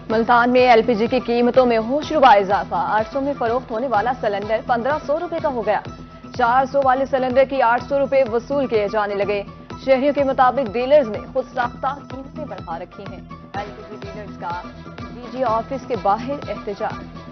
ملتان میں L P جی کی قیمتوں میں ہوشربا اضافہ 800 میں فروخت ہونے والا سلنڈر 1500 روپے کا ہو گیا 400 والے سلنڈر کی 800 روپے وصول کیے جانے لگے شہریوں کے مطابق ڈیلرز نے خود ساختہ قیمتیں بڑھا رکھی ہیں ایل پی جی ڈیلرز کا ڈی جی آفس کے باہر احتجاج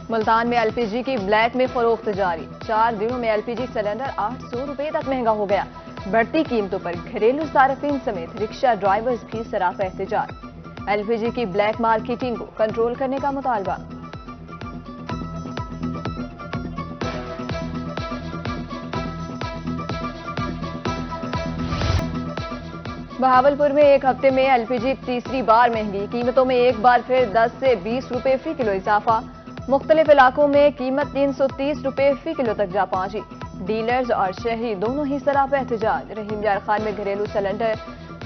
ملتان میں ایل پی جی کی بلیک میں فروخت جاری 4 دنوں میں ایل پی جی سلنڈر 800 روپے تک مہنگا ہو گیا بڑھتی قیمتوں پر گھریلو صارفین سمیت رکشہ ڈرائیورز بھی سراپا احتجاج ایل پی جی کی بلیک مارکیٹنگ کو کنٹرول کرنے کا مطالبہ بہاولپور میں ایک ہفتے میں ایل پی جی تیسری بار مہنگی قیمتوں میں ایک بار پھر 10 سے 20 روپے فی کلو اضافہ مختلف علاقوں میں قیمت 330 روپے فی کلو تک جا پہنچی ڈیلرز اور شہری دونوں ہی سراپا احتجاج رحیم یار خان میں گھریلو سلنڈر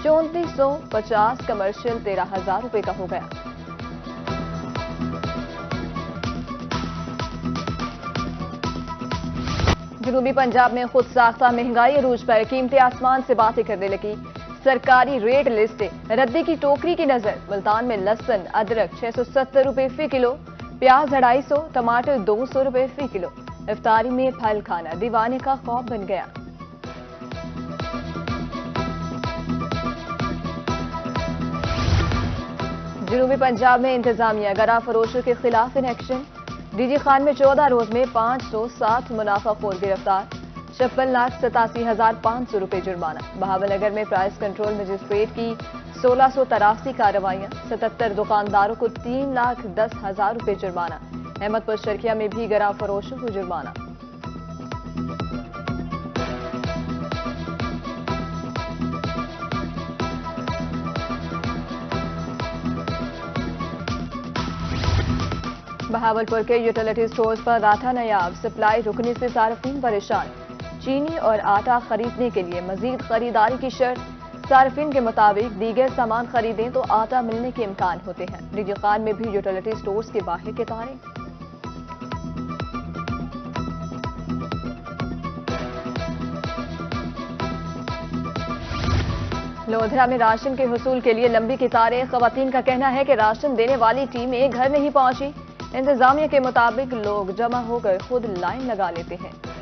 3450 کمرشل 13,000 روپے کا ہو گیا جنوبی پنجاب میں خود ساختہ مہنگائی عروج پر قیمتیں آسمان سے باتیں کرنے لگی سرکاری ریٹ لسٹیں ردی کی ٹوکری کی نظر ملتان میں لہسن ادرک 670 روپے فی کلو پیاز 250 ٹماٹر 200 روپے فی کلو افطاری میں پھل کھانا دیوانے کا خواب بن گیا جنوبی پنجاب میں انتظامیہ گرا فروشوں کے خلاف in action D G Khan میں 14 روز میں 560 منافع خور گرفتار 56,87,500 روپے جرمانہ بہاول نگر میں پرائس کنٹرول مجسٹریٹ کی 1683 کارروائیاں 77 دکانداروں کو 3,10,000 روپے جرمانہ احمد پور شرکیہ میں بھی گرا فروشوں کو جرمانہ بہاولپور کے یوٹیلیٹی سٹورز پر راٹھا نیاب سپلائی رکنے سے صارفین پریشان چینی اور آٹا خریدنے کے لیے مزید خریداری کی شرط صارفین کے مطابق دیگر سامان خریدیں تو آٹا ملنے کے امکان ہوتے ہیں ڈی جی خان میں بھی یوٹیلیٹی سٹورز کے باہر قطاریں لودھرا میں راشن کے حصول کے لیے لمبی قطاریں خواتین کا کہنا ہے کہ راشن دینے والی ٹیمیں گھر نہیں پہنچی انتظامیہ کے مطابق لوگ جمع ہو کر خود لائن لگا لیتے ہیں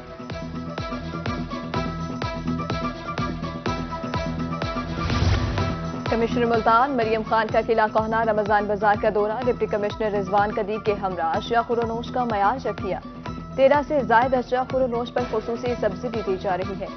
کمشنر ملتان مریم خان کا قلعہ کوہنا رمضان بازار کا دورہ ڈپٹی کمشنر رضوان قدیق کے ہمراہ اشیاء خورونوش کا معیار چیک کیا 13 سے زائد اشیاء خورونوش پر خصوصی سبسڈی دی جا رہی ہے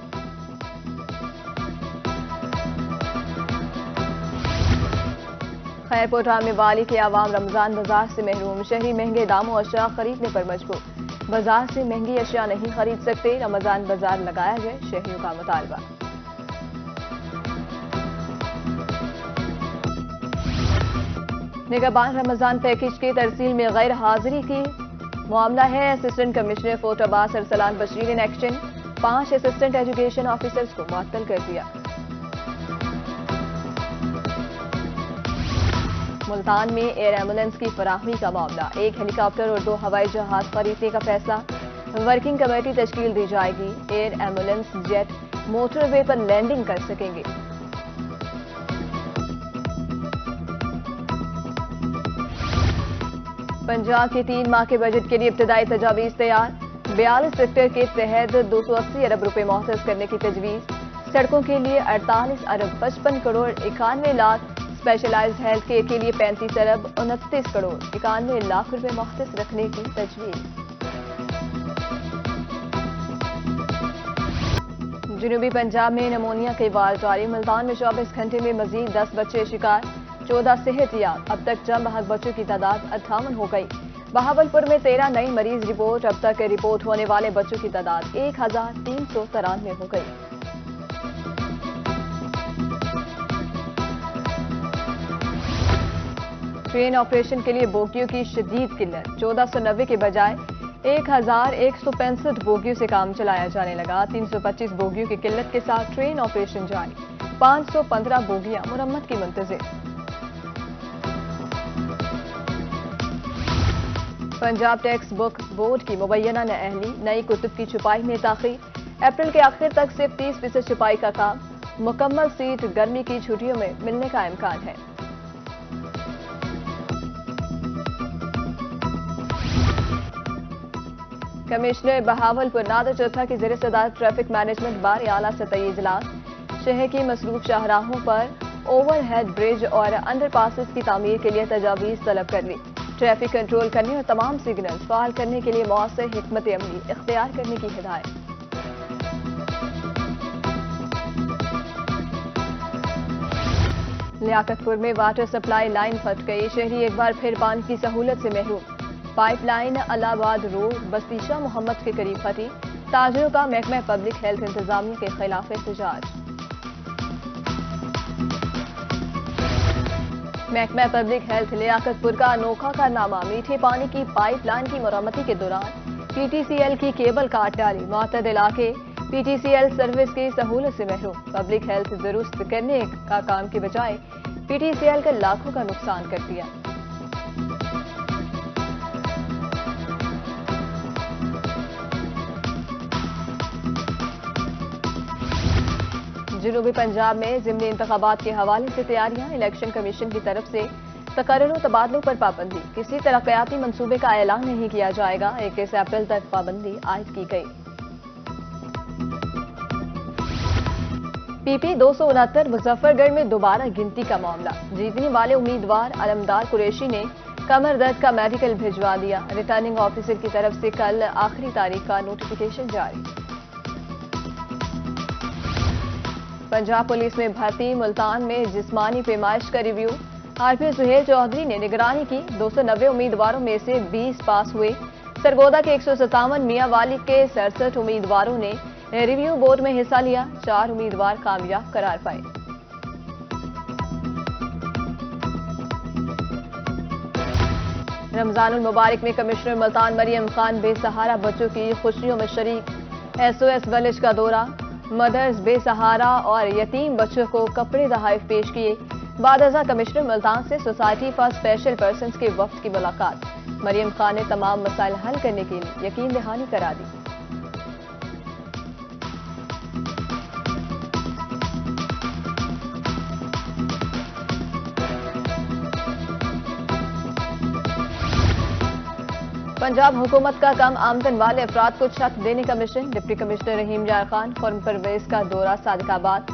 خیرپور ڈرامے والی کے عوام رمضان بازار سے محروم شہری مہنگے داموں اشیاء خریدنے پر مجبور بازار سے مہنگی اشیاء نہیں خرید سکتے رمضان بازار لگایا جائے شہریوں کا مطالبہ نگہبان رمضان پیکج کی ترسیل میں غیر حاضری کی معاملہ ہے assistant commissioner fort Abbas Arslan Bashir in action 5 assistant education officers کو معطل کر دیا ملتان میں ایئر ایمبولینس کی فراہمی کا معاملہ 1 ہیلی کاپٹر اور 2 ہوائی جہاز خریدنے کا فیصلہ ورکنگ کمیٹی تشکیل دی جائے گی ایئر ایمبولینس جیٹ موٹر وے پر لینڈنگ کر سکیں گے پنجاب کے 3 ماہ کے بجٹ کے لیے ابتدائی تجاویز تیار 42 سیکٹر کے تحت 280 ارب روپے مختص کرنے کی تجویز سڑکوں کے لیے 48 ارب 55 crore 91 lakh specialised health care کے لیے 35 ارب 29 کروڑ 91 لاکھ روپے مختص رکھنے کی تجویز جنوبی پنجاب میں نمونیا کے وار جاری ملتان میں 24 گھنٹے میں مزید 10 بچے شکار 14 صحت یاب اب تک جم بحق بچوں کی تعداد 58 ہو گئی بہاولپور میں 13 نئی مریض رپورٹ اب تک رپورٹ ہونے والے بچوں کی تعداد 1393 ہو گئی ٹرین آپریشن کے لیے بوگیوں کی شدید قلت 1490 کے بجائے 1165 بوگیوں سے کام چلایا جانے لگا 325 بوگیوں کی قلت کے ساتھ ٹرین آپریشن جاری 515 بوگیاں مرمت کی منتظر پنجاب ٹیکسٹ بک بورڈ کی مبینہ نااہلی نئی کتب کی چھپائی میں تاخیر अप्रैल के आखिर तक सिर्फ 30% छपाई का काम। मुकम्मल सीट गर्मी की छुट्टियों में मिलने का इम्कान है। कमिश्नर बहावलपुर नादर चौथा की ज़ेर सदारत ट्रैफिक मैनेजमेंट बार आला सतही इजलास। शहर की मसरूफ शाहराहों पर ओवरहेड ब्रिज और अंडर पासिस की तामीर के लिए तजावीज़ तलब कर ली। ट्रैफिक कंट्रोल करने और तमाम सिग्नल फाल करने के लिए मौसर हिकमत अमली इख्तियार करने की हिदायत। लियाकतपुर में वाटर सप्लाई लाइन फट गई। शहरी एक बार फिर पानी की सहूलत से महरूम। पाइपलाइन अलाहाबाद रोड बस्ती शाह मोहम्मद के करीब फटी। ताजरों का महकमा पब्लिक हेल्थ इंतजामिया के खिलाफ एहतजाज। महकमा पब्लिक हेल्थ लियाकतपुर का अनोखा कारनामा। मीठे पानी की पाइपलाइन की मरम्मती के दौरान पीटीसीएल की केबल काट डाली। मुअत्तद इलाके पीटीसीएल सर्विस की सहूलत से महरूम। पब्लिक हेल्थ दुरुस्त करने का काम के बजाय पीटीसीएल का लाखों का नुकसान कर दिया। जनूबी पंजाब में ज़िमनी इंतखाबात के हवाले से तैयारियां। इलेक्शन कमीशन की तरफ से तकर्रुर तबादलों पर पाबंदी। किसी तरक्याती मंसूबे का ऐलान नहीं किया जाएगा। 21 अप्रैल तक पाबंदी आयद की गई। पीपी 269 मुजफ्फरगढ़ में दोबारा गिनती का मामला। जीतने वाले उम्मीदवार अलमदार कुरैशी ने कमर दर्द का मेडिकल भिजवा दिया। रिटर्निंग ऑफिसर की तरफ से कल आखिरी तारीख का नोटिफिकेशन जारी। पंजाब पुलिस में भर्ती। मुल्तान में जिस्मानी पैमाइश का रिव्यू। आरपी सुहेल चौधरी ने निगरानी की। 290 उम्मीदवारों में से 20 पास हुए। सरगोदा के 157, मियांवाली के 67 उम्मीदवारों ने रिव्यू बोर्ड में हिस्सा लिया। 4 उम्मीदवार कामयाब करार पाए। रमजानुल मुबारक में कमिश्नर मुल्तान मरियम खान बेसहारा बच्चों की खुशियों में शरीक। SOS विलेज का दौरा। मदर्स बेसहारा और यतीम बच्चों को कपड़े तोहफे पेश किए। बादअज़ा कमिश्नर मुल्तान से सोसाइटी फॉर स्पेशल पर्सन्स के वफ्द की मुलाकात। मरियम खान ने तमाम मसाइल हल करने के लिए यकीन दहानी करा दी। पंजाब हुकूमत का कम आमदन वाले अफराद को छत देने का मिशन। डिप्टी कमिश्नर रहीम यार खान फॉर्म परवेज का दौरा सादिकाबाद।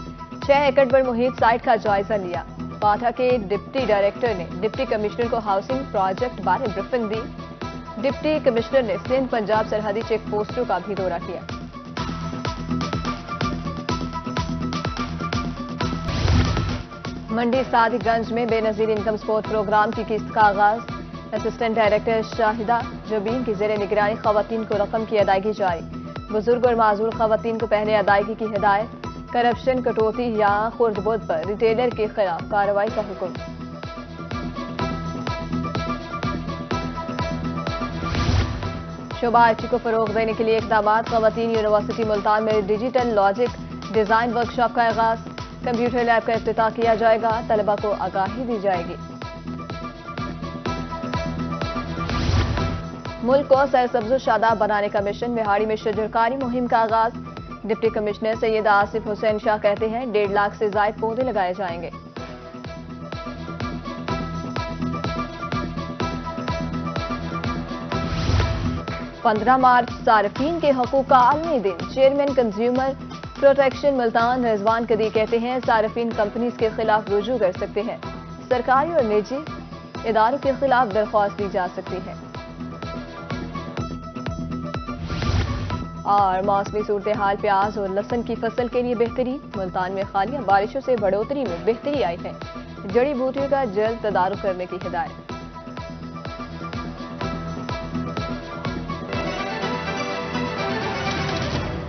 6 एकड़ पर मुहित साइट का जायजा लिया। पाठा के डिप्टी डायरेक्टर ने डिप्टी कमिश्नर को हाउसिंग प्रोजेक्ट बारे ब्रीफिंग दी। डिप्टी कमिश्नर ने सिंध पंजाब सरहदी चेक पोस्टों का भी दौरा किया। मंडी सादिकगंज में बेनजीर इनकम सपोर्ट प्रोग्राम की किस्त का आगाज। असिस्टेंट डायरेक्टर शाहिदा जबीन की ज़ेरे निगरानी खवातीन को रकम की अदायगी जारी। बुजुर्ग और माजूर खवातीन को पहले अदायगी की हिदायत। करप्शन कटौती या खुर्द-बुर्द पर रिटेलर के खिलाफ कार्रवाई का हुक्म। शोबा आईटी को फरोग देने के लिए इक़दामात। खवातीन यूनिवर्सिटी मुल्तान में डिजिटल लॉजिक डिजाइन वर्कशॉप का आगाज। कंप्यूटर लैब का इफ्तिताह किया जाएगा। तलबा को आगाही दी जाएगी। मुल्क को सरसब्ज़ शादाब बनाने का मिशन। बिहाड़ी में शजरकारी मुहिम का आगाज। डिप्टी कमिश्नर सैयद आसिफ हुसैन शाह कहते हैं 1.5 लाख से ज़ायद पौधे लगाए जाएंगे। पंद्रह मार्च सार्फिन के हकूक़ का आलमी दिन। Chairman consumer protection Multan Rizwan कदी कहते हैं सार्फिन कंपनीज के खिलाफ रुजू कर सकते हैं। सरकारी और निजी इदारों के खिलाफ दरख्वास्त दी जा सकती है। और मौसमी सूरत हाल प्याज और लहसुन की फसल के लिए बेहतरीन। मुल्तान में हालिया बारिशों से बढ़ोतरी में बेहतरी आई है। जड़ी बूटियों का जल्द तदारुक करने की हिदायत।